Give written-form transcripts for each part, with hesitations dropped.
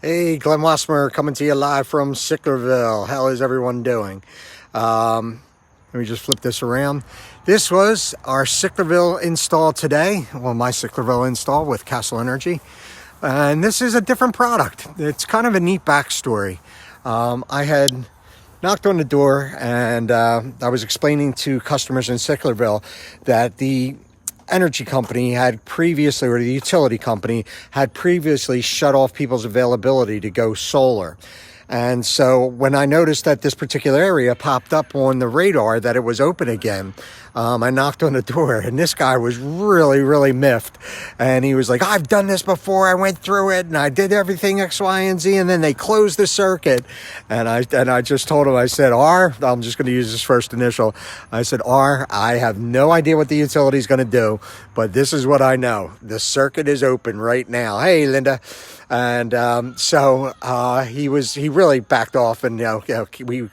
Hey, Glenn Wassmer coming to you live from Sicklerville. How is everyone doing? Let me just flip this around. This was our Sicklerville install today. Well, my Sicklerville install with Castle Energy. And this is a different product. It's kind of a neat backstory. I had knocked on the door and I was explaining to customers in Sicklerville that the energy company had previously, or the utility company had previously shut off people's availability to go solar. And so when I noticed that this particular area popped up on the radar that it was open again, I knocked on the door, and this guy was really miffed. And he was like, I've done this before. I went through it and I did everything X, Y, and Z. And then they closed the circuit. And I just told him, I said, I'm just going to use his first initial. I said, I have no idea what the utility is going to do, but this is what I know. The circuit is open right now. Hey, Linda. And so he really backed off, and we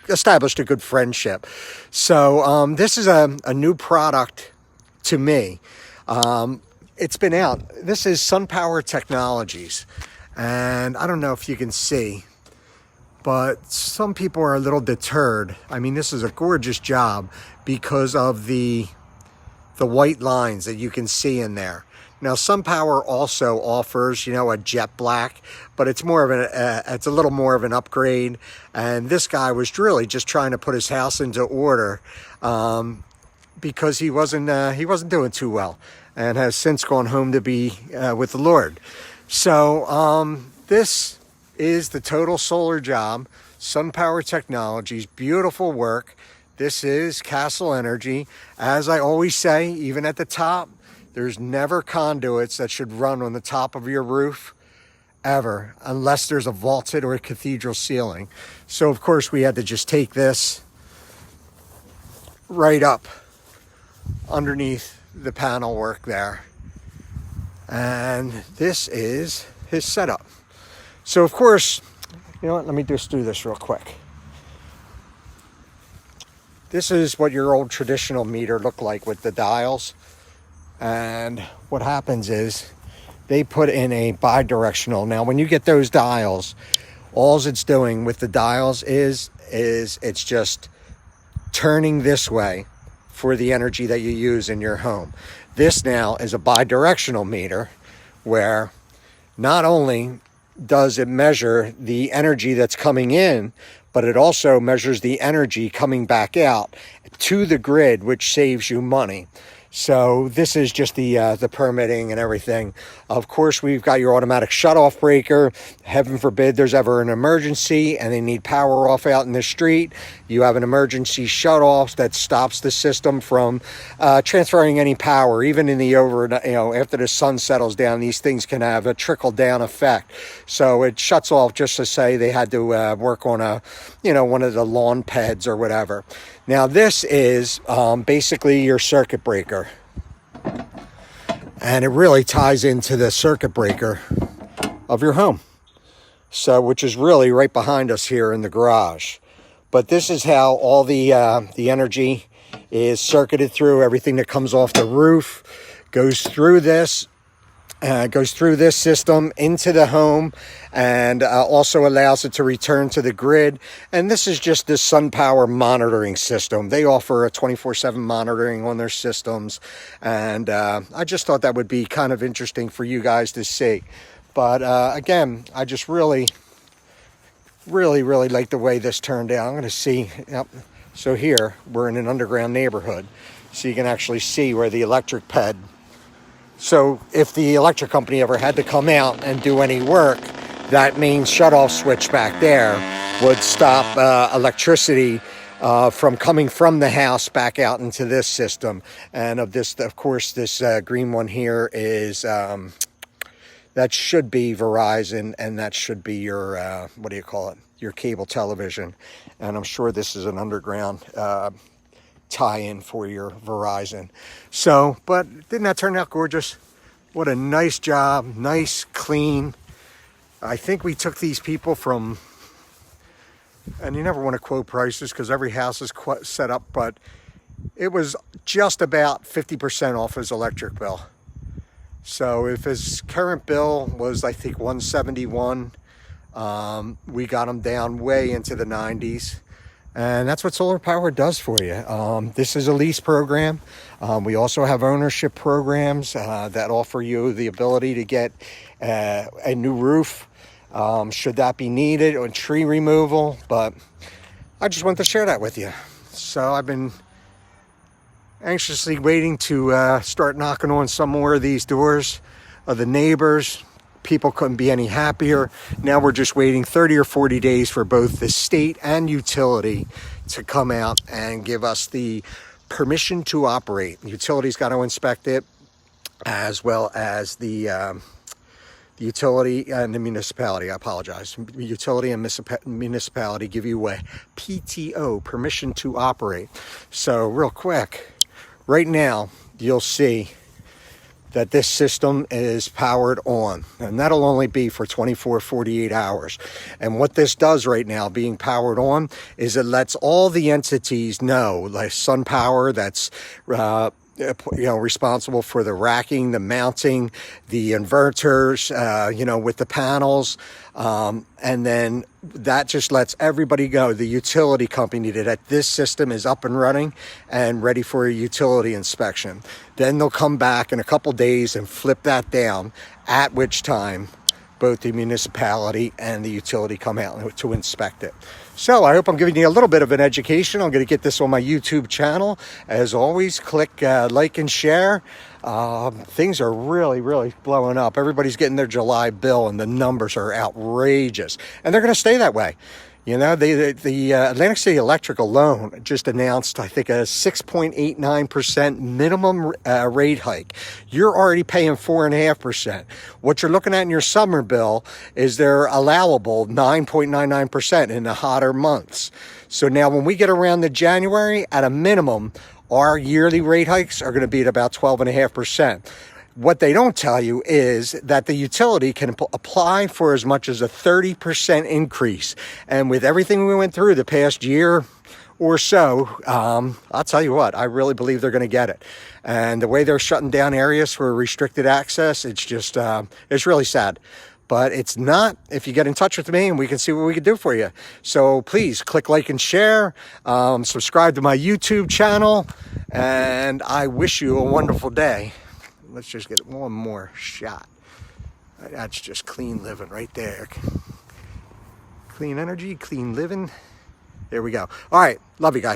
established a good friendship. So this is a new product to me. It's been out. This is SunPower Technologies, and I don't know if you can see, but some people are a little deterred. I mean, this is a gorgeous job because of the white lines that you can see in there. Now, SunPower also offers, a jet black, but it's more of it's a little more of an upgrade. And this guy was really just trying to put his house into order because he wasn't doing too well, and has since gone home to be with the Lord. So this is the total solar job. SunPower Technologies, beautiful work. This is Castle Energy. As I always say, even at the top, there's never conduits that should run on the top of your roof, ever, unless there's a vaulted or a cathedral ceiling. So, of course, we had to just take this right up underneath the panel work there. And this is his setup. So, of course, you know what? Let me just do this real quick. This is what your old traditional meter looked like with the dials. And what happens is they put in a bi-directional. Now, when you get those dials, all it's doing with the dials is it's just turning this way for the energy that you use in your home. This now is a bi-directional meter where not only does it measure the energy that's coming in, but it also measures the energy coming back out to the grid, which saves you money. So this is just the permitting and everything. Of course, we've got your automatic shutoff breaker. Heaven forbid there's ever an emergency and they need power off out in the street. You have an emergency shutoff that stops the system from transferring any power. Even in the after the sun settles down, these things can have a trickle down effect. So it shuts off just to say they had to work on one of the lawn peds or whatever. Now this is basically your circuit breaker. And it really ties into the circuit breaker of your home. So, which is really right behind us here in the garage. But this is how all the energy is circuited through. Everything that comes off the roof goes through this. Goes through this system into the home, and also allows it to return to the grid. And this is just this SunPower monitoring system. They offer a 24/7 monitoring on their systems, and I just thought that would be kind of interesting for you guys to see. But again, I just really like the way this turned out. I'm going to see. Yep. So here we're in an underground neighborhood, so you can actually see where the electric ped. So if the electric company ever had to come out and do any work, that main shutoff switch back there would stop electricity from coming from the house back out into this system. And of course, this green one here is, that should be Verizon, and that should be your, your cable television. And I'm sure this is an underground tie-in for your Verizon. So, but didn't that turn out gorgeous? What a nice job, nice, clean. I think we took these people from, and you never want to quote prices because every house is set up, but it was just about 50% off his electric bill. So if his current bill was, I think, 171, we got him down way into the 90s. And that's what solar power does for you. This is a lease program. We also have ownership programs that offer you the ability to get a new roof, should that be needed, or tree removal. But I just wanted to share that with you. So I've been anxiously waiting to start knocking on some more of these doors of the neighbors. People couldn't be any happier. Now we're just waiting 30 or 40 days for both the state and utility to come out and give us the permission to operate. The utility's got to inspect it, as well as the utility and the municipality. I apologize. The utility and municipality give you a PTO, permission to operate. So real quick, right now you'll see that this system is powered on, and that'll only be for 48 hours. And what this does right now, being powered on, is it lets all the entities know, like SunPower, that's responsible for the racking, the mounting, the inverters, with the panels, and then that just lets everybody go, the utility company, that this system is up and running and ready for a utility inspection. Then they'll come back in a couple days and flip that down, at which time both the municipality and the utility come out to inspect it. So I hope I'm giving you a little bit of an education. I'm going to get this on my YouTube channel. As always, click like and share. Things are really, really blowing up. Everybody's getting their July bill, and the numbers are outrageous. And they're going to stay that way. You know, the Atlantic City Electric alone just announced, I think, a 6.89% minimum rate hike. You're already paying 4.5%. What you're looking at in your summer bill is their allowable 9.99% in the hotter months. So now when we get around to January, at a minimum, our yearly rate hikes are going to be at about 12.5%. What they don't tell you is that the utility can apply for as much as a 30% increase. And with everything we went through the past year or so, I'll tell you what, I really believe they're going to get it. And the way they're shutting down areas for restricted access, it's just, it's really sad. But it's not if you get in touch with me and we can see what we can do for you. So please click like and share, subscribe to my YouTube channel, and I wish you a wonderful day. Let's just get one more shot. That's just clean living right there. Clean energy, clean living. There we go. All right. Love you guys.